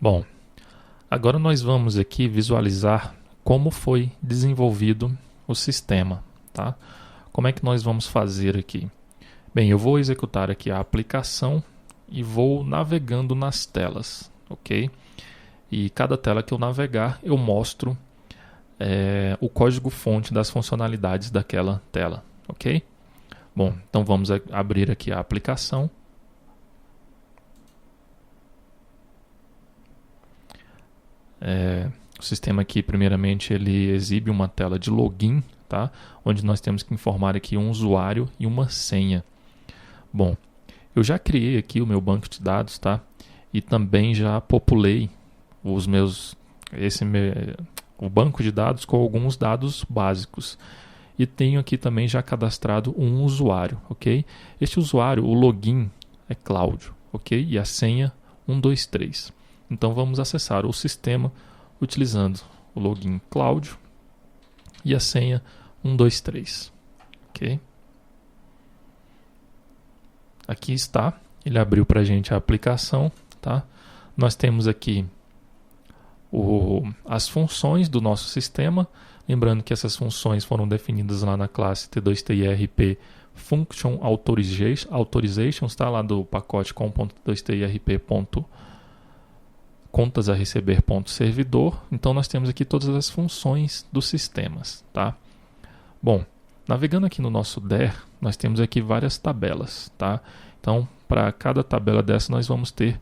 Bom, agora nós vamos aqui visualizar como foi desenvolvido o sistema, tá? Como é que nós vamos fazer aqui? Bem, eu vou executar aqui a aplicação e vou navegando nas telas, ok? E cada tela que eu navegar, eu mostro o código-fonte das funcionalidades daquela tela, ok? Bom, então vamos abrir aqui a aplicação. O sistema aqui, primeiramente, ele exibe uma tela de login, tá? Onde nós temos que informar aqui um usuário e uma senha. Bom, eu já criei aqui o meu banco de dados, tá? E também já populei o banco de dados com alguns dados básicos. E tenho aqui também já cadastrado um usuário, ok? Este usuário, o login é Cláudio, ok? E a senha 123. Então vamos acessar o sistema utilizando o login Cláudio e a senha 123, ok? Aqui está, ele abriu para a gente a aplicação, tá? Nós temos aqui as funções do nosso sistema, lembrando que essas funções foram definidas lá na classe T2TIRP Function Authorizations, tá? Lá do pacote com.2TIRP.contas a receber.servidor. Então nós temos aqui todas as funções dos sistemas, tá? Bom, navegando aqui no nosso DER, nós temos aqui várias tabelas, tá? Então, para cada tabela dessa, nós vamos ter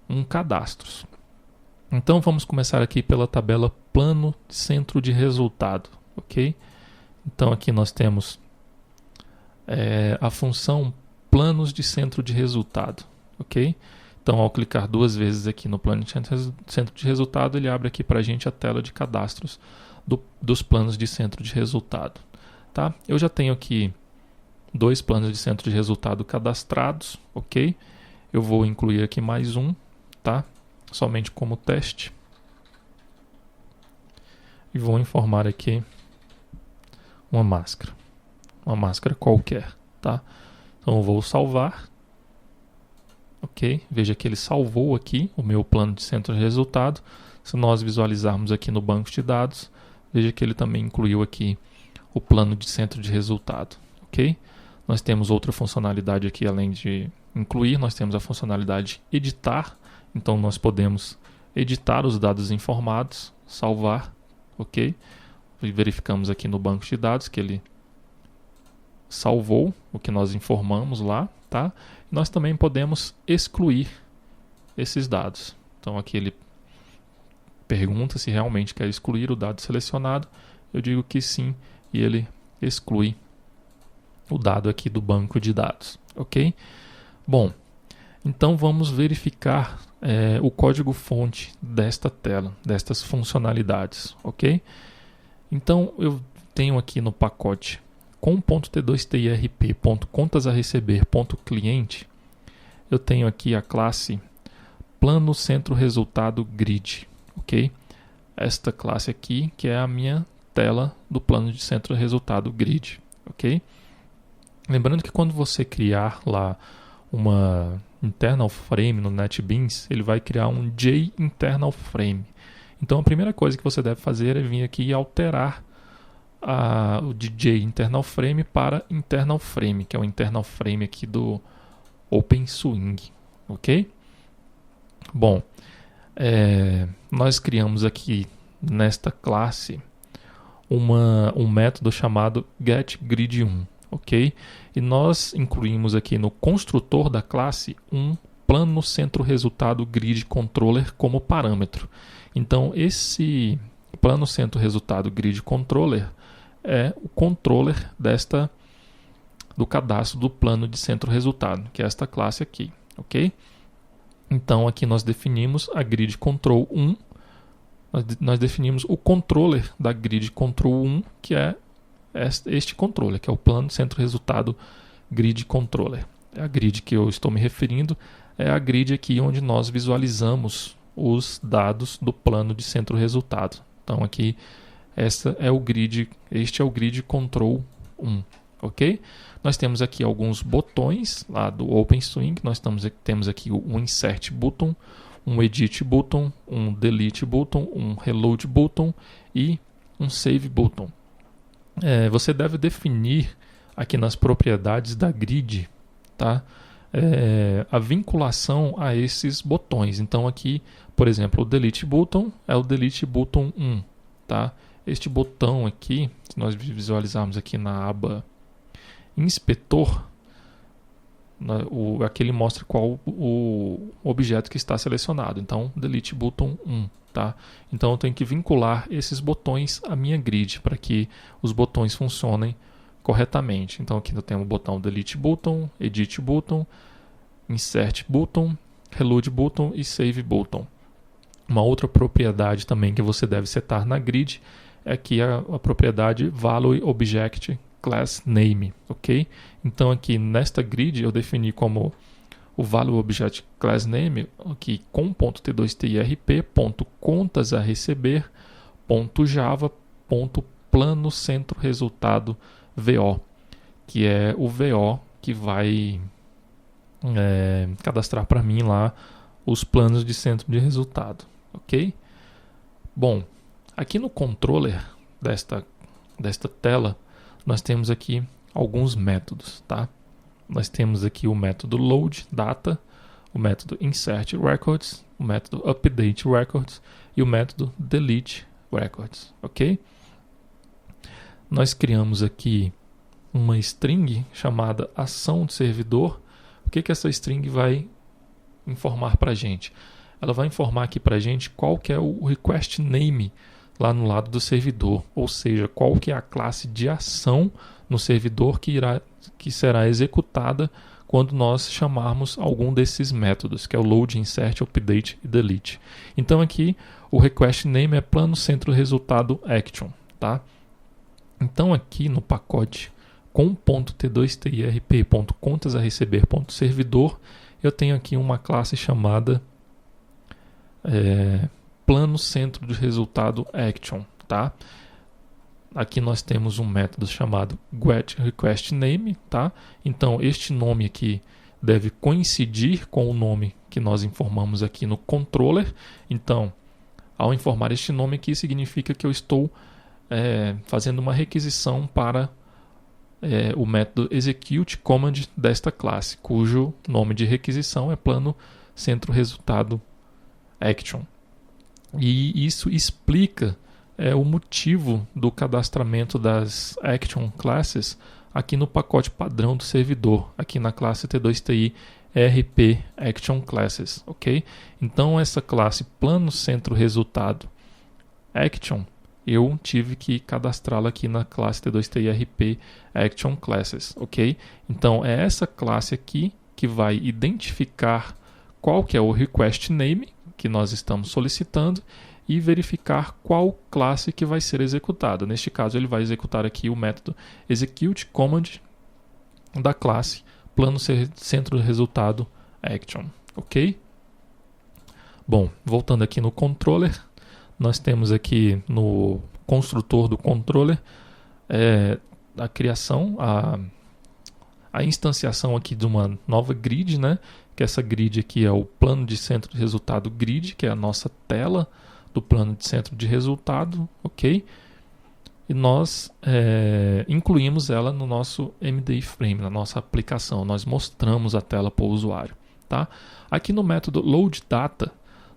um cadastro. Então, vamos começar aqui pela tabela plano centro de resultado, ok? Então, aqui nós temos a função planos de centro de resultado, ok? Então, ao clicar duas vezes aqui no plano de centro de resultado, ele abre aqui para a gente a tela de cadastros dos planos de centro de resultado. Tá? Eu já tenho aqui 2 planos de centro de resultado cadastrados, ok? Eu vou incluir aqui mais um, tá? Somente como teste. E vou informar aqui uma máscara qualquer, tá? Então eu vou salvar, ok? Veja que ele salvou aqui o meu plano de centro de resultado. Se nós visualizarmos aqui no banco de dados, veja que ele também incluiu aqui o plano de centro de resultado, ok? Nós temos outra funcionalidade aqui, além de incluir, nós temos a funcionalidade editar, então nós podemos editar os dados informados, salvar, ok? E verificamos aqui no banco de dados que ele salvou o que nós informamos lá, tá? E nós também podemos excluir esses dados. Então aqui ele pergunta se realmente quer excluir o dado selecionado, eu digo que sim, e ele exclui o dado aqui do banco de dados, ok? Bom, então vamos verificar o código-fonte desta tela, destas funcionalidades, ok? Então eu tenho aqui no pacote com.t2tirp.contas a receber.cliente, eu tenho aqui a classe plano centro resultado grid, ok? Esta classe aqui que é a minha tela do plano de centro resultado grid, ok? Lembrando que quando você criar lá uma internal frame no NetBeans, ele vai criar um JInternal frame. Então a primeira coisa que você deve fazer é vir aqui e alterar o de JInternal frame para internal frame, que é o internal frame aqui do OpenSwing, ok? Bom, nós criamos aqui nesta classe um método chamado getGrid1, ok? E nós incluímos aqui no construtor da classe um plano centro resultado grid controller como parâmetro. Então esse plano centro resultado grid controller é o controller do cadastro do plano de centro resultado, que é esta classe aqui, ok? Então aqui nós definimos a grid control 1. Nós definimos o controller da grid control 1, que é este controller, que é o plano centro resultado grid controller. A grid que eu estou me referindo é a grid aqui onde nós visualizamos os dados do plano de centro resultado. Então aqui este é o grid control 1, ok? Nós temos aqui alguns botões lá do OpenSwing. Nós temos aqui o Insert Button, um edit button, um delete button, um reload button e um save button. Você deve definir aqui nas propriedades da grid, tá? A vinculação a esses botões. Então aqui, por exemplo, o delete button é o delete button 1, tá? Este botão aqui, se nós visualizarmos aqui na aba inspetor, aqui ele mostra qual o objeto que está selecionado. Então, delete button 1, tá? Então eu tenho que vincular esses botões à minha grid para que os botões funcionem corretamente. Então aqui eu tenho o botão delete button, edit button, insert button, reload button e save button. Uma outra propriedade também que você deve setar na grid é aqui a propriedade value object class name, ok? Então aqui nesta grid eu defini como o value object class name aqui com .t2tirp, a receber, .java, plano centro resultado VO, que é o VO que vai cadastrar para mim lá os planos de centro de resultado, ok? Bom, aqui no controller desta tela nós temos aqui alguns métodos, tá? Nós temos aqui o método load data, o método insert records, o método update records e o método delete records, ok? Nós criamos aqui uma string chamada ação de servidor. O que essa string vai informar para a gente? Ela vai informar aqui para a gente qual que é o request name lá no lado do servidor, ou seja, qual que é a classe de ação no servidor que será executada quando nós chamarmos algum desses métodos, que é o load, insert, update e delete. Então aqui o request name é plano centro resultado action, tá? Então aqui no pacote com .t2tirp.contas a receber.servidor eu tenho aqui uma classe chamada plano centro de resultado action, tá? Aqui nós temos um método chamado getRequestName, tá? Então este nome aqui deve coincidir com o nome que nós informamos aqui no controller. Então, ao informar este nome aqui, significa que eu estou fazendo uma requisição para o método executeCommand desta classe, cujo nome de requisição é plano centro resultado action. E isso explica o motivo do cadastramento das action classes aqui no pacote padrão do servidor, aqui na classe T2TI RP Action Classes, ok? Então essa classe plano centro resultado action eu tive que cadastrá-la aqui na classe T2TI RP Action Classes, ok? Então é essa classe aqui que vai identificar qual que é o request name que nós estamos solicitando e verificar qual classe que vai ser executada. Neste caso ele vai executar aqui o método executeCommand da classe plano centro resultado action, ok? Bom, voltando aqui no controller, nós temos aqui no construtor do controller a criação, a instanciação aqui de uma nova grid, né? Que essa grid aqui é o plano de centro de resultado grid, que é a nossa tela do plano de centro de resultado, ok? E nós incluímos ela no nosso MDI Frame, na nossa aplicação. Nós mostramos a tela para o usuário, tá? Aqui no método loadData,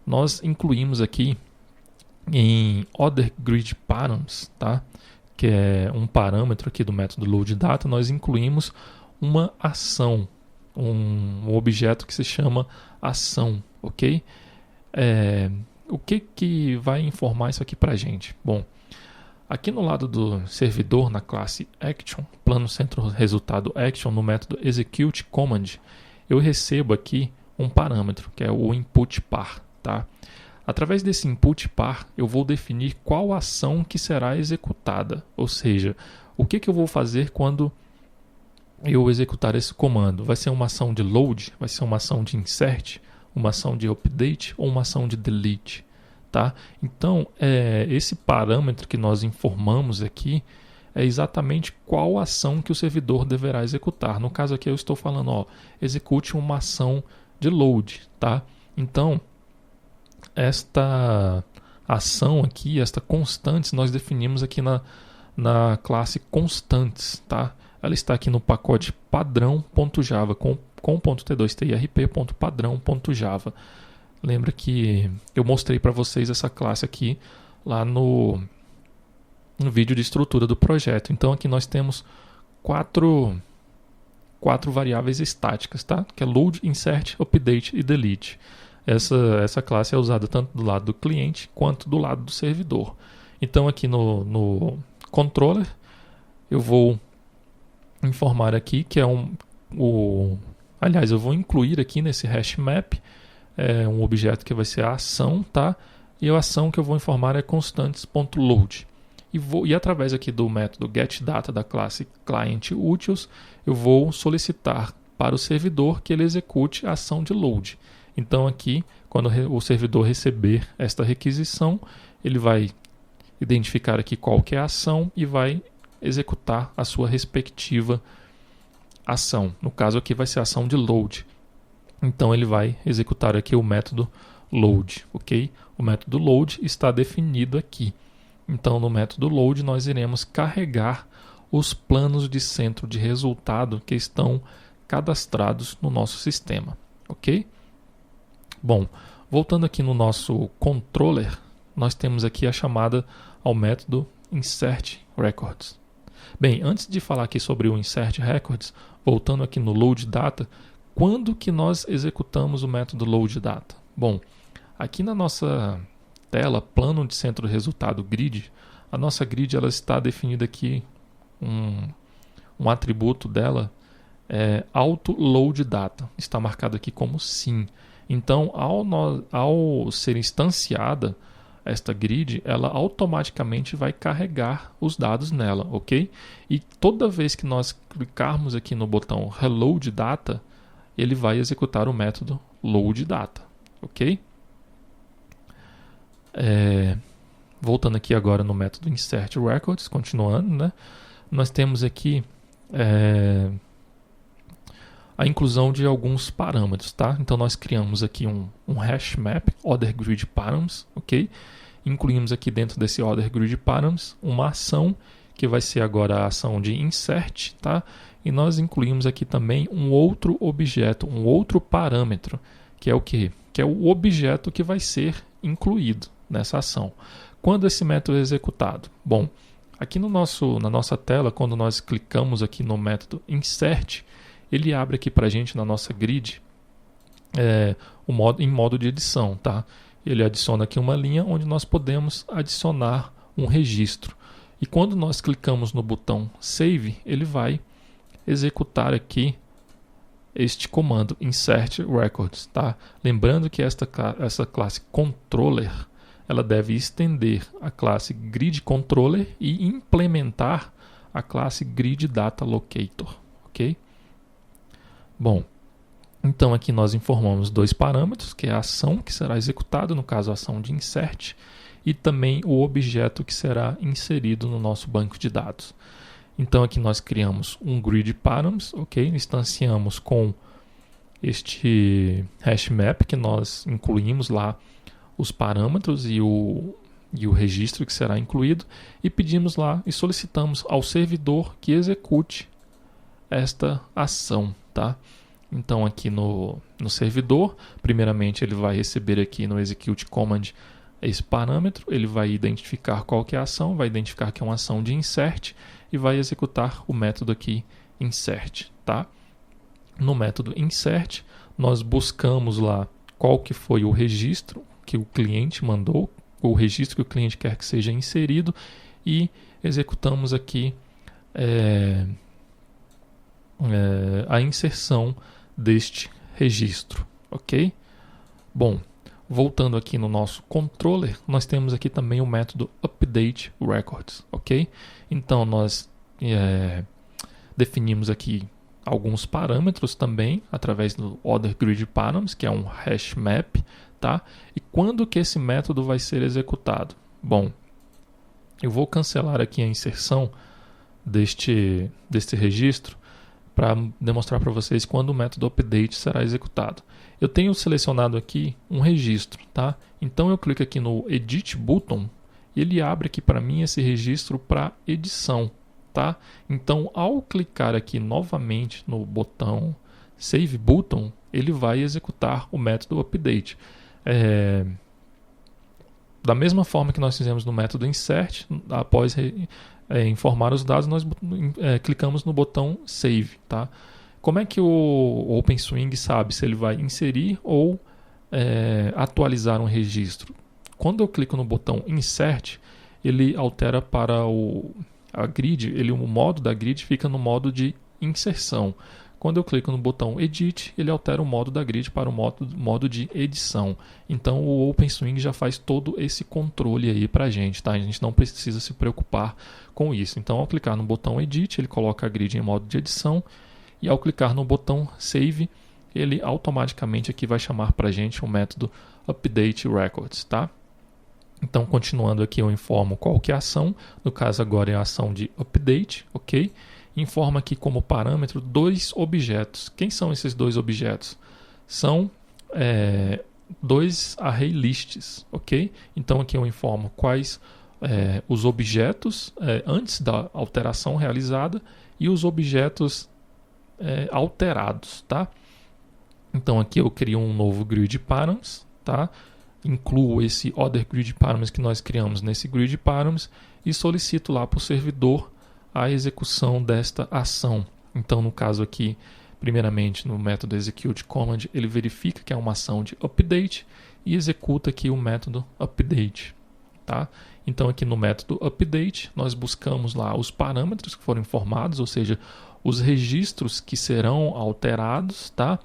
nós incluímos aqui em OtherGridParams, tá? Que é um parâmetro aqui do método loadData, nós incluímos uma ação, um objeto que se chama ação, ok? O que vai informar isso aqui para a gente? Bom, aqui no lado do servidor, na classe Action, plano centro resultado Action, no método executeCommand, eu recebo aqui um parâmetro, que é o input par, tá? Através desse input par, eu vou definir qual ação que será executada, ou seja, o que eu vou fazer quando eu executar esse comando. Vai ser uma ação de load, vai ser uma ação de insert, uma ação de update ou uma ação de delete, tá? Então, esse parâmetro que nós informamos aqui é exatamente qual ação que o servidor deverá executar. No caso aqui eu estou falando, execute uma ação de load, tá? Então, esta ação aqui, esta constantes, nós definimos aqui na classe constantes, tá? Ela está aqui no pacote padrão.java com .t2.trp.padrão.java. Lembra que eu mostrei para vocês essa classe aqui lá no vídeo de estrutura do projeto. Então aqui nós temos quatro variáveis estáticas, tá? Que é load, insert, update e delete. Essa classe é usada tanto do lado do cliente quanto do lado do servidor. Então aqui no controller eu vou informar aqui que é aliás, eu vou incluir aqui nesse hash map um objeto que vai ser a ação, tá? E a ação que eu vou informar é constantes.load. E através aqui do método getData da classe clientUtils, eu vou solicitar para o servidor que ele execute a ação de load. Então aqui, quando o servidor receber esta requisição, ele vai identificar aqui qual que é a ação e vai executar a sua respectiva ação. No caso aqui vai ser a ação de load. Então ele vai executar aqui o método load, ok? O método load está definido aqui. Então no método load nós iremos carregar os planos de centro de resultado que estão cadastrados no nosso sistema, ok? Bom, voltando aqui no nosso controller, nós temos aqui a chamada ao método insert records. Bem, antes de falar aqui sobre o insert records, voltando aqui no load data, quando que nós executamos o método load data? Bom, aqui na nossa tela, plano de centro de resultado grid, a nossa grid ela está definida aqui, um atributo dela é auto load data, está marcado aqui como sim. Então, ao ser instanciada esta grid, ela automaticamente vai carregar os dados nela, ok? E toda vez que nós clicarmos aqui no botão reload data, ele vai executar o método load data, ok? Voltando aqui agora no método insert records, continuando, né? Nós temos aqui a inclusão de alguns parâmetros, tá? Então nós criamos aqui um hash map, order grid params, ok? Incluímos aqui dentro desse order grid params uma ação que vai ser agora a ação de insert, tá? E nós incluímos aqui também um outro objeto, um outro parâmetro, que é o quê? Que é o objeto que vai ser incluído nessa ação. Quando esse método é executado? Bom, aqui na nossa tela, quando nós clicamos aqui no método insert, ele abre aqui para a gente na nossa grid em modo de edição, tá? Ele adiciona aqui uma linha onde nós podemos adicionar um registro. E quando nós clicamos no botão Save, ele vai executar aqui este comando Insert Records, tá? Lembrando que essa classe Controller ela deve estender a classe Grid Controller e implementar a classe Grid Data Locator, ok? Bom, então aqui nós informamos dois parâmetros, que é a ação que será executada, no caso a ação de insert, e também o objeto que será inserido no nosso banco de dados. Então aqui nós criamos um grid params, ok? Instanciamos com este hash map que nós incluímos lá os parâmetros e o registro que será incluído, e pedimos lá e solicitamos ao servidor que execute esta ação, tá? Então aqui no servidor, primeiramente ele vai receber aqui no execute command esse parâmetro, ele vai identificar qual que é a ação, vai identificar que é uma ação de insert e vai executar o método aqui insert, tá? No método insert, nós buscamos lá qual que foi o registro que o cliente mandou, o registro que o cliente quer que seja inserido, e executamos aqui a inserção deste registro, ok? Bom, voltando aqui no nosso controller, nós temos aqui também o método update records, ok? Então nós definimos aqui alguns parâmetros também através do order grid params, que é um hash map, tá? E quando que esse método vai ser executado? Bom, eu vou cancelar aqui a inserção deste registro, para demonstrar para vocês quando o método update será executado. Eu tenho selecionado aqui um registro, tá? Então eu clico aqui no Edit Button e ele abre aqui para mim esse registro para edição, tá? Então ao clicar aqui novamente no botão Save Button, ele vai executar o método update. Da mesma forma que nós fizemos no método insert, após informar os dados, nós clicamos no botão Save, tá? Como é que o OpenSwing sabe se ele vai inserir ou atualizar um registro? Quando eu clico no botão Insert, ele altera para a grid, o modo da grid fica no modo de inserção. Quando eu clico no botão Edit, ele altera o modo da grid para o modo de edição. Então o OpenSwing já faz todo esse controle aí para a gente, tá? A gente não precisa se preocupar com isso. Então ao clicar no botão Edit, ele coloca a grid em modo de edição. E ao clicar no botão Save, ele automaticamente aqui vai chamar para a gente o método Update Records, tá? Então continuando aqui eu informo qual que é a ação. No caso agora é a ação de Update, ok? Informa aqui como parâmetro 2 objetos. Quem são esses 2 objetos? São 2 array lists, ok? Então aqui eu informo quais os objetos antes da alteração realizada e os objetos alterados, tá? Então aqui eu crio um novo grid params, tá? Incluo esse other grid params que nós criamos nesse grid params e solicito lá para o servidor a execução desta ação. Então, no caso aqui, primeiramente no método execute command, ele verifica que é uma ação de update e executa aqui o método update, tá? Então, aqui no método update, nós buscamos lá os parâmetros que foram informados, ou seja, os registros que serão alterados, tá?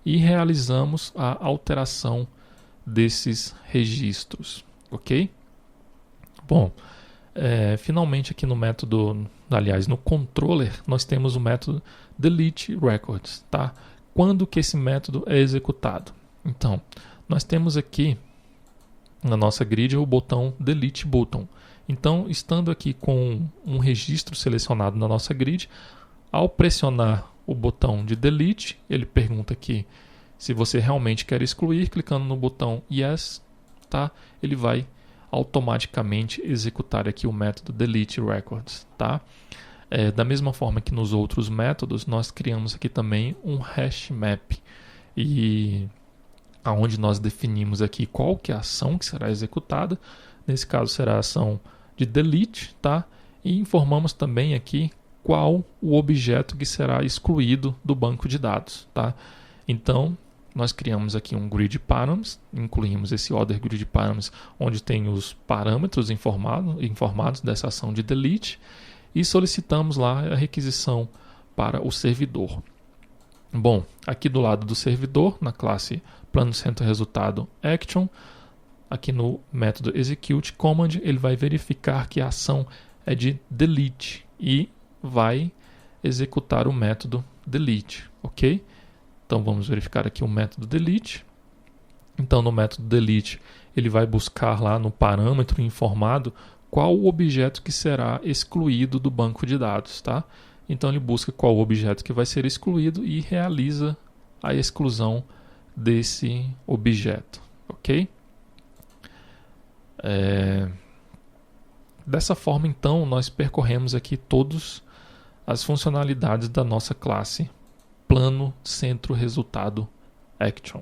E realizamos a alteração desses registros, ok? Bom, finalmente aqui no método, aliás, no controller, nós temos o método delete records, tá? Quando que esse método é executado? Então, nós temos aqui na nossa grid o botão delete button. Então, estando aqui com um registro selecionado na nossa grid, ao pressionar o botão de delete, ele pergunta aqui se você realmente quer excluir, clicando no botão yes, tá? Ele vai automaticamente executar aqui o método delete records, tá? Da mesma forma que nos outros métodos, nós criamos aqui também um hash map e aonde nós definimos aqui qual que é a ação que será executada. Nesse caso será a ação de delete, tá? E informamos também aqui qual o objeto que será excluído do banco de dados, tá? Então nós criamos aqui um grid params, incluímos esse other grid params onde tem os parâmetros informados dessa ação de delete e solicitamos lá a requisição para o servidor. Bom, aqui do lado do servidor, na classe plano centro resultado action, aqui no método execute command, ele vai verificar que a ação é de delete e vai executar o método delete, ok? Então vamos verificar aqui o método delete. Então no método delete ele vai buscar lá no parâmetro informado qual o objeto que será excluído do banco de dados, tá? Então ele busca qual o objeto que vai ser excluído e realiza a exclusão desse objeto, ok? Dessa forma então nós percorremos aqui todas as funcionalidades da nossa classe plano centro resultado action.